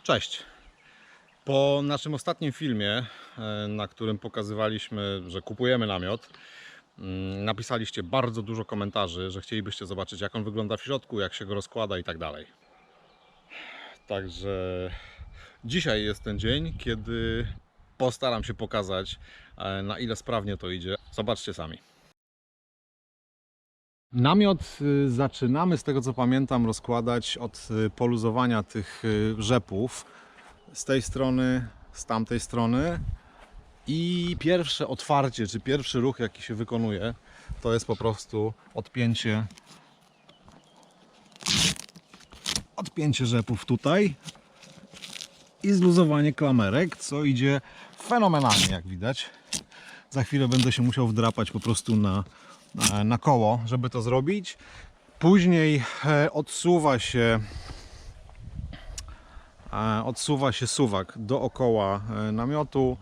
Cześć! Po naszym ostatnim filmie, na którym pokazywaliśmy, że kupujemy namiot, napisaliście bardzo dużo komentarzy, że chcielibyście zobaczyć, jak on wygląda w środku, jak się go rozkłada i tak dalej. Także dzisiaj jest ten dzień, kiedy postaram się pokazać, na ile sprawnie to idzie. Zobaczcie sami. Namiot zaczynamy, z tego co pamiętam, rozkładać od poluzowania tych rzepów z tej strony, z tamtej strony, i pierwsze otwarcie, czy pierwszy ruch, jaki się wykonuje, to jest po prostu odpięcie rzepów tutaj i zluzowanie klamerek, co idzie fenomenalnie, jak widać. Za chwilę będę się musiał wdrapać po prostu na koło, żeby to zrobić. Później odsuwa się suwak dookoła namiotu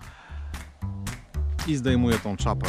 i zdejmuje tą czapę.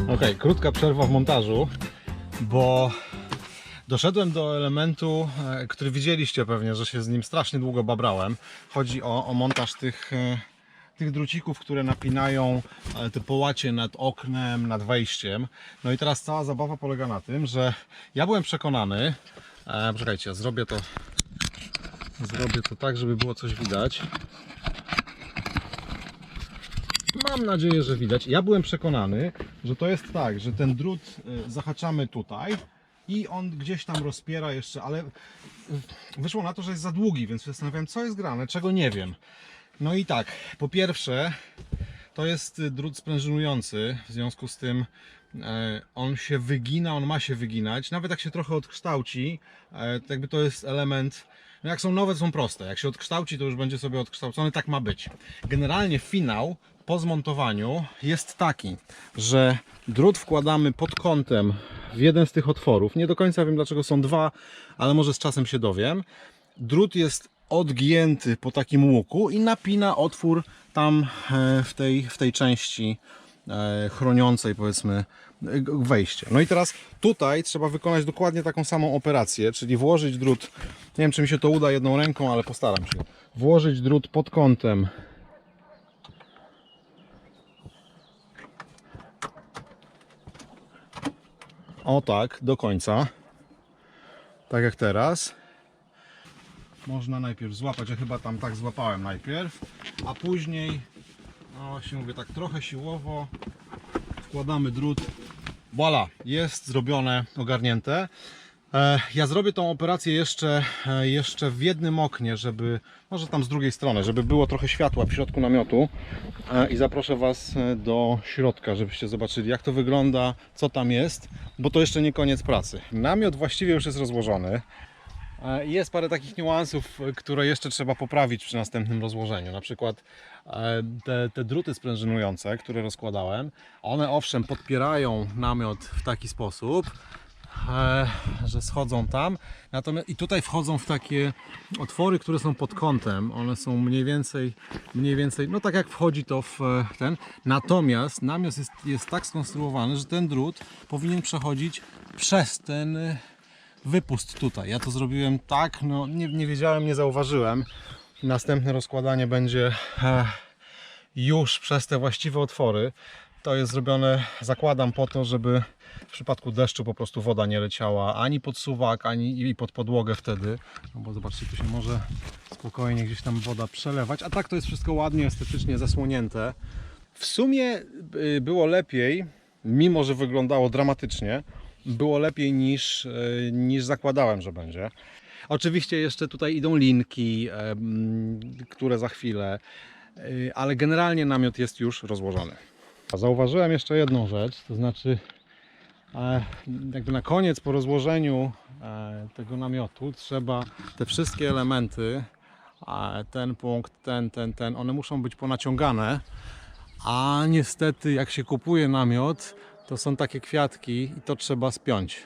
Ok, krótka przerwa w montażu, bo doszedłem do elementu, który widzieliście pewnie, że się z nim strasznie długo babrałem. Chodzi o montaż tych drucików, które napinają te połacie nad oknem, nad wejściem. No i teraz cała zabawa polega na tym, że ja byłem przekonany, czekajcie, zrobię to tak, żeby było coś widać. Mam nadzieję, że widać. Ja byłem przekonany, że to jest tak, że ten drut zahaczamy tutaj i on gdzieś tam rozpiera jeszcze, ale wyszło na to, że jest za długi, więc zastanawiam, co jest grane, czego nie wiem. No i tak, po pierwsze, to jest drut sprężynujący, w związku z tym on się wygina, on ma się wyginać, nawet jak się trochę odkształci, to jakby to jest element. No jak są nowe, to są proste. Jak się odkształci, to już będzie sobie odkształcony, tak ma być. Generalnie finał po zmontowaniu jest taki, że drut wkładamy pod kątem w jeden z tych otworów. Nie do końca wiem, dlaczego są dwa, ale może z czasem się dowiem. Drut jest odgięty po takim łuku i napina otwór tam w tej części chroniącej, powiedzmy, wejście. No i teraz tutaj trzeba wykonać dokładnie taką samą operację, czyli włożyć drut, nie wiem, czy mi się to uda jedną ręką, ale postaram się, włożyć drut pod kątem o tak, do końca, tak jak teraz. Można najpierw złapać, ja chyba tam tak złapałem najpierw, a później, no właśnie mówię, tak trochę siłowo wkładamy drut. Voilà, jest zrobione, ogarnięte. Ja zrobię tą operację jeszcze w jednym oknie, żeby, może tam z drugiej strony, żeby było trochę światła w środku namiotu, i zaproszę Was do środka, żebyście zobaczyli, jak to wygląda, co tam jest, bo to jeszcze nie koniec pracy. Namiot właściwie już jest rozłożony. Jest parę takich niuansów, które jeszcze trzeba poprawić przy następnym rozłożeniu. Na przykład te druty sprężynujące, które rozkładałem, one owszem podpierają namiot w taki sposób, że schodzą tam, natomiast i tutaj wchodzą w takie otwory, które są pod kątem. One są mniej więcej, no tak jak wchodzi to w ten. Natomiast namiot jest tak skonstruowany, że ten drut powinien przechodzić przez ten wypust tutaj. Ja to zrobiłem tak, no nie wiedziałem, nie zauważyłem. Następne rozkładanie będzie już przez te właściwe otwory. To jest zrobione, zakładam, po to, żeby w przypadku deszczu po prostu woda nie leciała ani pod suwak, ani pod podłogę wtedy. No bo zobaczcie, tu się może spokojnie gdzieś tam woda przelewać. A tak to jest wszystko ładnie, estetycznie zasłonięte. W sumie było lepiej, mimo że wyglądało dramatycznie, było lepiej niż zakładałem, że będzie. Oczywiście jeszcze tutaj idą linki, które za chwilę, ale generalnie namiot jest już rozłożony. Zauważyłem jeszcze jedną rzecz, to znaczy jakby na koniec po rozłożeniu tego namiotu trzeba te wszystkie elementy, ten punkt, ten, one muszą być ponaciągane, a niestety jak się kupuje namiot, to są takie kwiatki i to trzeba spiąć.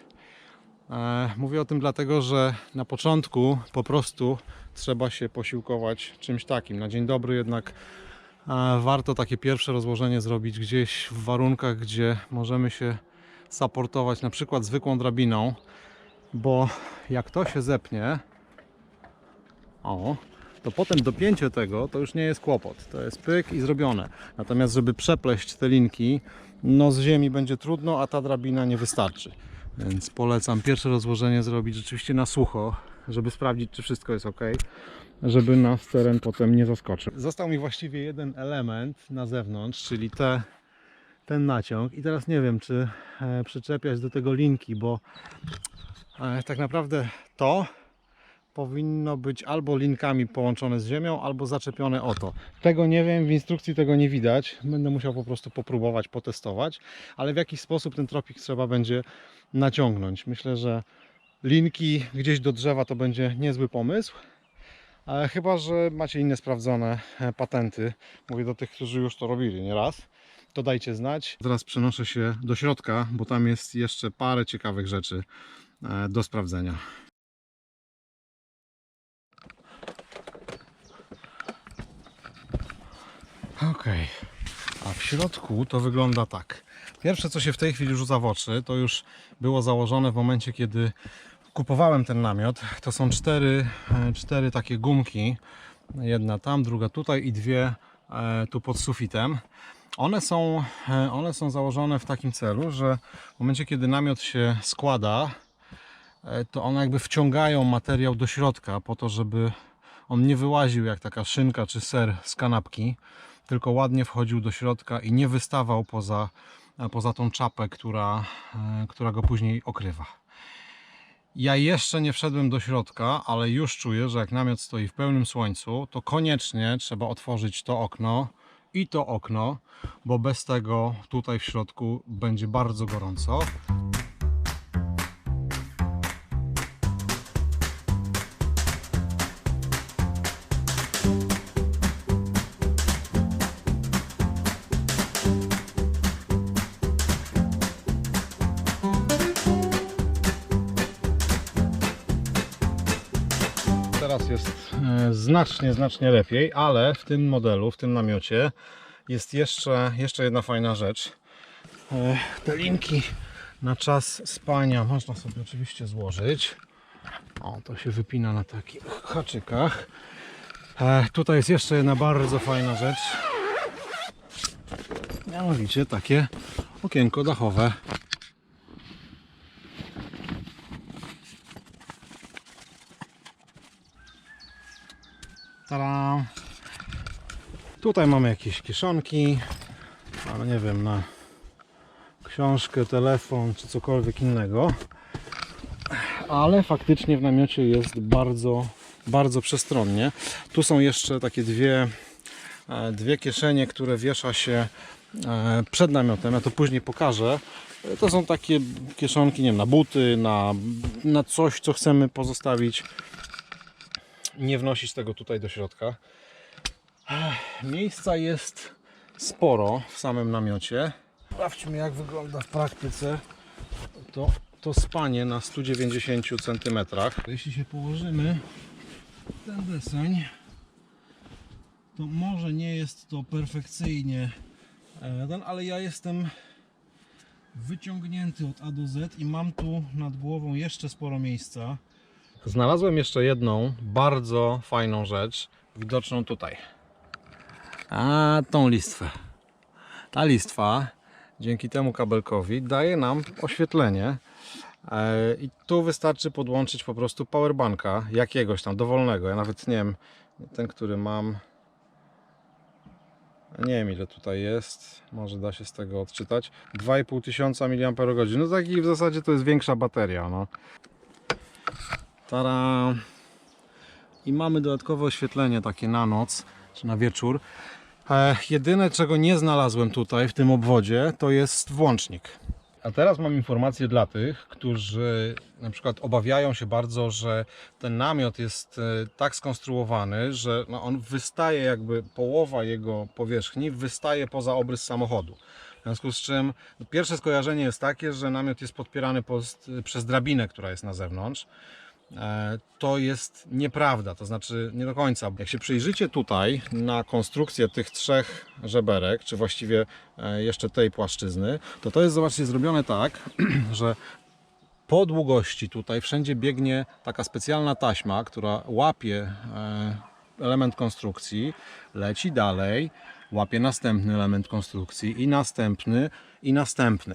Mówię o tym dlatego, że na początku po prostu trzeba się posiłkować czymś takim. Na dzień dobry jednak warto takie pierwsze rozłożenie zrobić gdzieś w warunkach, gdzie możemy się supportować na przykład zwykłą drabiną, bo jak to się zepnie, to potem dopięcie tego to już nie jest kłopot, to jest pyk i zrobione. Natomiast żeby przepleść te linki, no z ziemi będzie trudno, a ta drabina nie wystarczy. Więc polecam pierwsze rozłożenie zrobić rzeczywiście na sucho, żeby sprawdzić, czy wszystko jest ok, żeby nas teren potem nie zaskoczył. Został mi właściwie jeden element na zewnątrz, czyli ten naciąg i teraz nie wiem, czy przyczepiać do tego linki, bo tak naprawdę to powinno być albo linkami połączone z ziemią, albo zaczepione o to. Tego nie wiem, w instrukcji tego nie widać. Będę musiał po prostu popróbować, potestować, ale w jakiś sposób ten tropik trzeba będzie naciągnąć. Myślę, że linki gdzieś do drzewa to będzie niezły pomysł. Chyba że macie inne sprawdzone patenty. Mówię do tych, którzy już to robili nieraz. To dajcie znać. Teraz przenoszę się do środka, bo tam jest jeszcze parę ciekawych rzeczy do sprawdzenia. Ok, a w środku to wygląda tak. Pierwsze, co się w tej chwili rzuca w oczy, to już było założone w momencie, kiedy kupowałem ten namiot. To są cztery takie gumki. Jedna tam, druga tutaj i dwie tu pod sufitem. One są założone w takim celu, że w momencie, kiedy namiot się składa, to one jakby wciągają materiał do środka po to, żeby on nie wyłaził jak taka szynka czy ser z kanapki, tylko ładnie wchodził do środka i nie wystawał poza tą czapę, która go później okrywa. Ja jeszcze nie wszedłem do środka, ale już czuję, że jak namiot stoi w pełnym słońcu, to koniecznie trzeba otworzyć to okno i to okno, bo bez tego tutaj w środku będzie bardzo gorąco. Teraz jest znacznie lepiej, ale w tym modelu, w tym namiocie jest jeszcze jedna fajna rzecz. Te linki na czas spania można sobie oczywiście złożyć. O, to się wypina na takich haczykach. Tutaj jest jeszcze jedna bardzo fajna rzecz. Mianowicie takie okienko dachowe. Tada! Tutaj mamy jakieś kieszonki, ale nie wiem, na książkę, telefon czy cokolwiek innego. Ale faktycznie w namiocie jest bardzo przestronnie. Tu są jeszcze takie dwie kieszenie, które wiesza się przed namiotem. Ja to później pokażę. To są takie kieszonki, nie wiem, na buty, na coś, co chcemy pozostawić. Nie wnosić tego tutaj do środka. Miejsca jest sporo w samym namiocie. Sprawdźmy, jak wygląda w praktyce to spanie na 190 cm. Jeśli się położymy ten deseń, to może nie jest to perfekcyjnie ale ja jestem wyciągnięty od A do Z i mam tu nad głową jeszcze sporo miejsca. Znalazłem jeszcze jedną bardzo fajną rzecz, widoczną tutaj. A tą listwę. Ta listwa dzięki temu kabelkowi daje nam oświetlenie. I tu wystarczy podłączyć po prostu powerbanka jakiegoś tam dowolnego. Ja nawet nie wiem, ten, który mam, nie wiem ile tutaj jest, może da się z tego odczytać, 2500 mAh. No taki w zasadzie to jest większa bateria, no. Tada! I mamy dodatkowe oświetlenie takie na noc czy na wieczór. Jedyne, czego nie znalazłem tutaj w tym obwodzie, to jest włącznik. A teraz mam informację dla tych, którzy na przykład obawiają się bardzo, że ten namiot jest tak skonstruowany, że no on wystaje, jakby połowa jego powierzchni wystaje poza obrys samochodu. W związku z czym pierwsze skojarzenie jest takie, że namiot jest podpierany przez drabinę, która jest na zewnątrz. To jest nieprawda, to znaczy nie do końca. Jak się przyjrzycie tutaj na konstrukcję tych trzech żeberek, czy właściwie jeszcze tej płaszczyzny, to jest, zobaczcie, zrobione tak, że po długości tutaj wszędzie biegnie taka specjalna taśma, która łapie element konstrukcji, leci dalej, łapie następny element konstrukcji i następny i następny.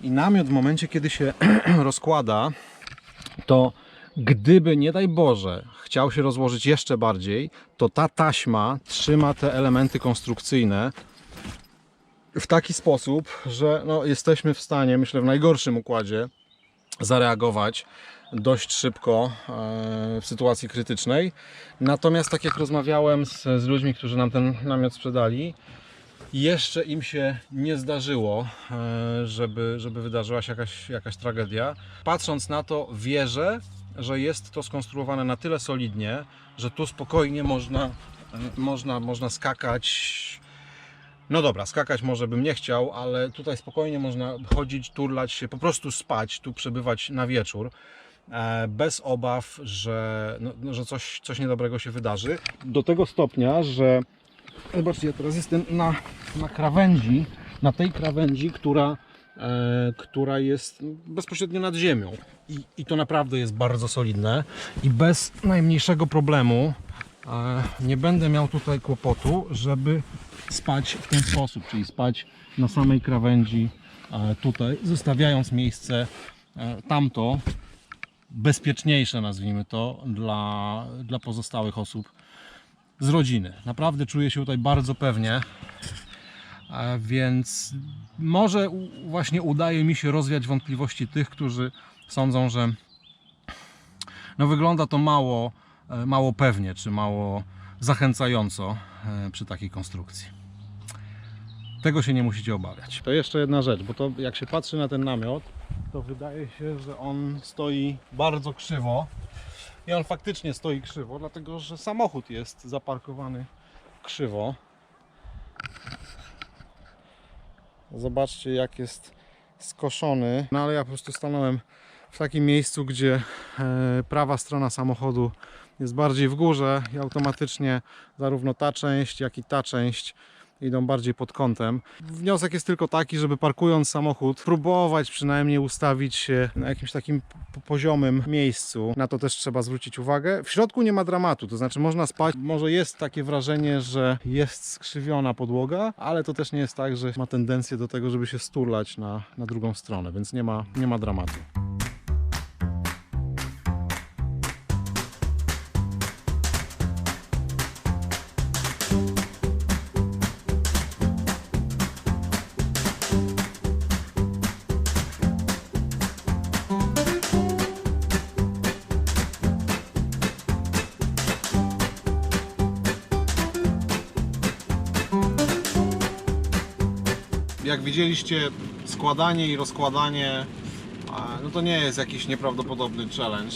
I namiot w momencie, kiedy się rozkłada, to gdyby, nie daj Boże, chciał się rozłożyć jeszcze bardziej, to ta taśma trzyma te elementy konstrukcyjne w taki sposób, że no, jesteśmy w stanie, myślę, w najgorszym układzie zareagować dość szybko w sytuacji krytycznej. Natomiast tak jak rozmawiałem z ludźmi, którzy nam ten namiot sprzedali, jeszcze im się nie zdarzyło, żeby wydarzyła się jakaś tragedia. Patrząc na to, wierzę, że jest to skonstruowane na tyle solidnie, że tu spokojnie można skakać. No dobra, skakać może bym nie chciał, ale tutaj spokojnie można chodzić, turlać się, po prostu spać, tu przebywać na wieczór, bez obaw, że coś niedobrego się wydarzy. Do tego stopnia, że zobaczcie, ja teraz jestem na krawędzi, na tej krawędzi, która jest bezpośrednio nad ziemią. I to naprawdę jest bardzo solidne i bez najmniejszego problemu nie będę miał tutaj kłopotu, żeby spać w ten sposób, czyli spać na samej krawędzi tutaj, zostawiając miejsce tamto bezpieczniejsze, nazwijmy to, dla pozostałych osób z rodziny. Naprawdę czuję się tutaj bardzo pewnie, więc może właśnie udaje mi się rozwiać wątpliwości tych, którzy sądzą, że no wygląda to mało pewnie, czy mało zachęcająco przy takiej konstrukcji. Tego się nie musicie obawiać. To jeszcze jedna rzecz, bo to jak się patrzy na ten namiot, to wydaje się, że on stoi bardzo krzywo. I on faktycznie stoi krzywo, dlatego że samochód jest zaparkowany krzywo. Zobaczcie, jak jest skoszony. No ale ja po prostu stanąłem w takim miejscu, gdzie prawa strona samochodu jest bardziej w górze i automatycznie zarówno ta część, jak i ta część idą bardziej pod kątem. Wniosek jest tylko taki, żeby parkując samochód próbować przynajmniej ustawić się na jakimś takim poziomym miejscu. Na to też trzeba zwrócić uwagę. W środku nie ma dramatu, to znaczy można spać. Może jest takie wrażenie, że jest skrzywiona podłoga, ale to też nie jest tak, że ma tendencję do tego, żeby się sturlać na drugą stronę, więc nie ma dramatu. Jak widzieliście, składanie i rozkładanie no to nie jest jakiś nieprawdopodobny challenge.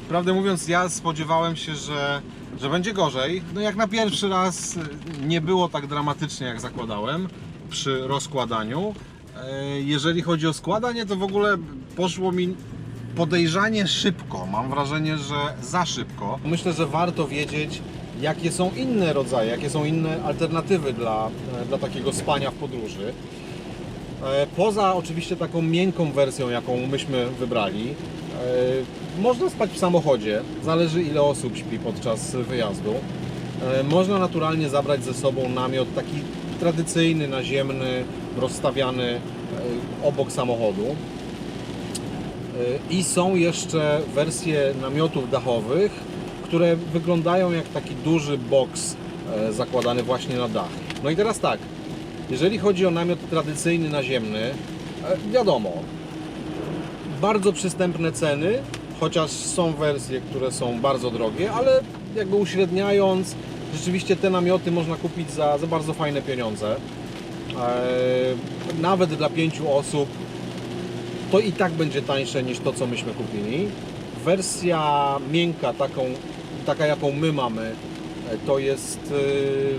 Prawdę mówiąc, ja spodziewałem się, że będzie gorzej. No jak na pierwszy raz nie było tak dramatycznie, jak zakładałem przy rozkładaniu. Jeżeli chodzi o składanie, to w ogóle poszło mi podejrzanie szybko. Mam wrażenie, że za szybko. Myślę, że warto wiedzieć, jakie są inne rodzaje, jakie są inne alternatywy dla takiego spania w podróży. Poza oczywiście taką miękką wersją, jaką myśmy wybrali, można spać w samochodzie, zależy ile osób śpi podczas wyjazdu. Można naturalnie zabrać ze sobą namiot taki tradycyjny, naziemny, rozstawiany obok samochodu. I są jeszcze wersje namiotów dachowych, które wyglądają jak taki duży boks zakładany właśnie na dach. No i teraz tak, jeżeli chodzi o namiot tradycyjny naziemny, wiadomo, bardzo przystępne ceny, chociaż są wersje, które są bardzo drogie, ale jakby uśredniając, rzeczywiście te namioty można kupić za bardzo fajne pieniądze. Nawet dla 5 osób to i tak będzie tańsze niż to, co myśmy kupili. Wersja miękka, taka jaką my mamy, to jest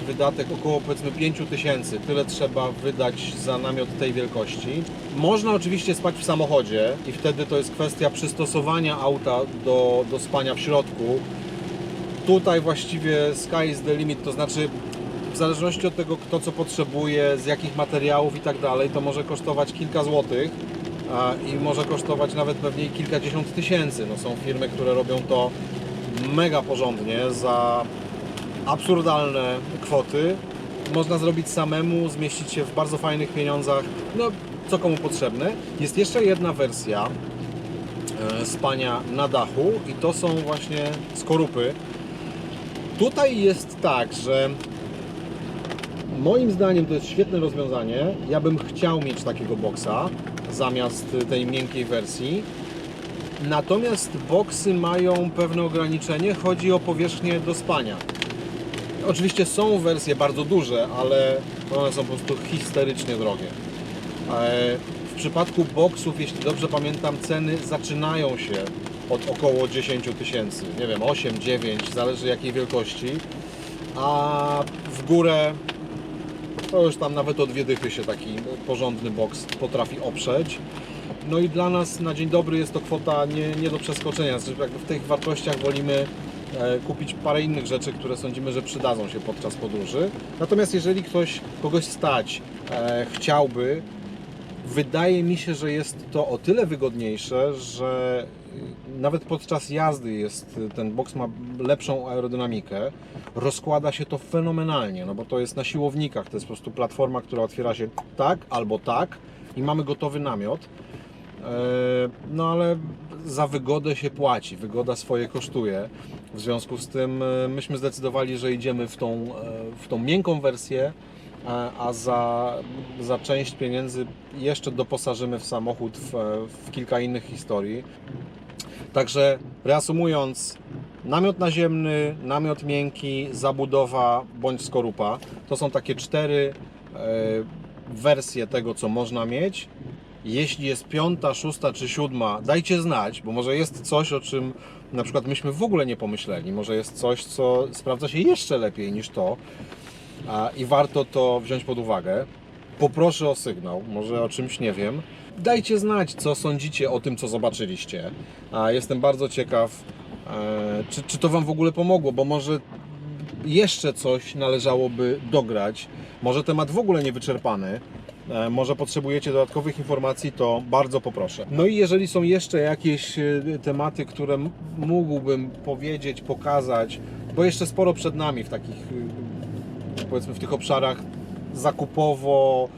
wydatek około powiedzmy 5000. Tyle trzeba wydać za namiot tej wielkości. Można oczywiście spać w samochodzie i wtedy to jest kwestia przystosowania auta do spania w środku. Tutaj właściwie sky is the limit, to znaczy w zależności od tego, kto co potrzebuje, z jakich materiałów i tak dalej, to może kosztować kilka złotych i może kosztować nawet pewnie kilkadziesiąt tysięcy. No, są firmy, które robią to mega porządnie za absurdalne kwoty. Można zrobić samemu, zmieścić się w bardzo fajnych pieniądzach, no co komu potrzebne. Jest jeszcze jedna wersja spania na dachu i to są właśnie skorupy. Tutaj jest tak, że moim zdaniem to jest świetne rozwiązanie. Ja bym chciał mieć takiego boksa zamiast tej miękkiej wersji. Natomiast boksy mają pewne ograniczenie, chodzi o powierzchnię do spania. Oczywiście są wersje bardzo duże, ale one są po prostu histerycznie drogie. W przypadku boksów, jeśli dobrze pamiętam, ceny zaczynają się od około 10 tysięcy, nie wiem, 8, 9, zależy jakiej wielkości, a w górę to już tam nawet o 2 dychy się taki porządny boks potrafi oprzeć. No i dla nas na dzień dobry jest to kwota nie do przeskoczenia. Znaczy, jakby w tych wartościach wolimy kupić parę innych rzeczy, które sądzimy, że przydadzą się podczas podróży. Natomiast jeżeli kogoś stać chciałby, wydaje mi się, że jest to o tyle wygodniejsze, że nawet podczas jazdy ten boks ma lepszą aerodynamikę, rozkłada się to fenomenalnie, no bo to jest na siłownikach, to jest po prostu platforma, która otwiera się tak albo tak i mamy gotowy namiot. No ale za wygodę się płaci, wygoda swoje kosztuje. W związku z tym myśmy zdecydowali, że idziemy w tą miękką wersję, a za część pieniędzy jeszcze doposażymy w samochód w kilka innych historii. Także reasumując, namiot naziemny, namiot miękki, zabudowa bądź skorupa to są takie 4 wersje tego, co można mieć. Jeśli jest 5., 6. czy 7., dajcie znać, bo może jest coś, o czym na przykład myśmy w ogóle nie pomyśleli. Może jest coś, co sprawdza się jeszcze lepiej niż to i warto to wziąć pod uwagę. Poproszę o sygnał, może o czymś nie wiem. Dajcie znać, co sądzicie o tym, co zobaczyliście. Jestem bardzo ciekaw, czy to Wam w ogóle pomogło, bo może jeszcze coś należałoby dograć. Może temat w ogóle niewyczerpany. Może potrzebujecie dodatkowych informacji, to bardzo poproszę. No i jeżeli są jeszcze jakieś tematy, które mógłbym powiedzieć, pokazać, bo jeszcze sporo przed nami w takich, powiedzmy, w tych obszarach zakupowo,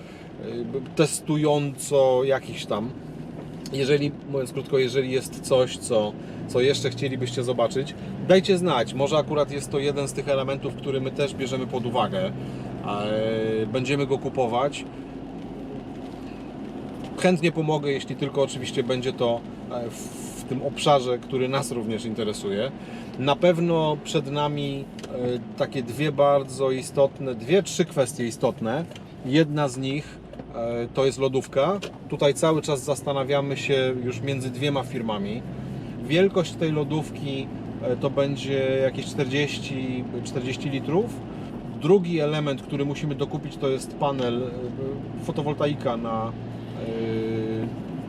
testująco jakichś tam. Mówiąc krótko, jeżeli jest coś, co jeszcze chcielibyście zobaczyć, dajcie znać. Może akurat jest to jeden z tych elementów, który my też bierzemy pod uwagę. Będziemy go kupować. Chętnie pomogę, jeśli tylko oczywiście będzie to w tym obszarze, który nas również interesuje. Na pewno przed nami takie 3 kwestie istotne. Jedna z nich to jest lodówka. Tutaj cały czas zastanawiamy się już między 2 firmami. Wielkość tej lodówki to będzie jakieś 40 litrów. Drugi element, który musimy dokupić, to jest panel, fotowoltaika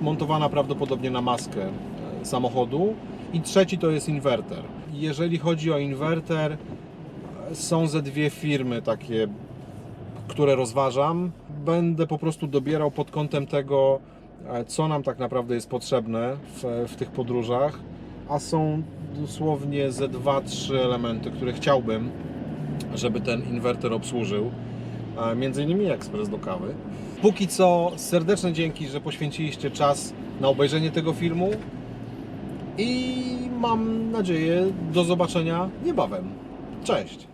montowana prawdopodobnie na maskę samochodu. I trzeci to jest inwerter. Jeżeli chodzi o inwerter, są ze 2 firmy takie, które rozważam. Będę po prostu dobierał pod kątem tego, co nam tak naprawdę jest potrzebne w tych podróżach, a są dosłownie ze 2-3 elementy, które chciałbym, żeby ten inwerter obsłużył. między innymi ekspres do kawy. Póki co serdeczne dzięki, że poświęciliście czas na obejrzenie tego filmu i mam nadzieję do zobaczenia niebawem. Cześć!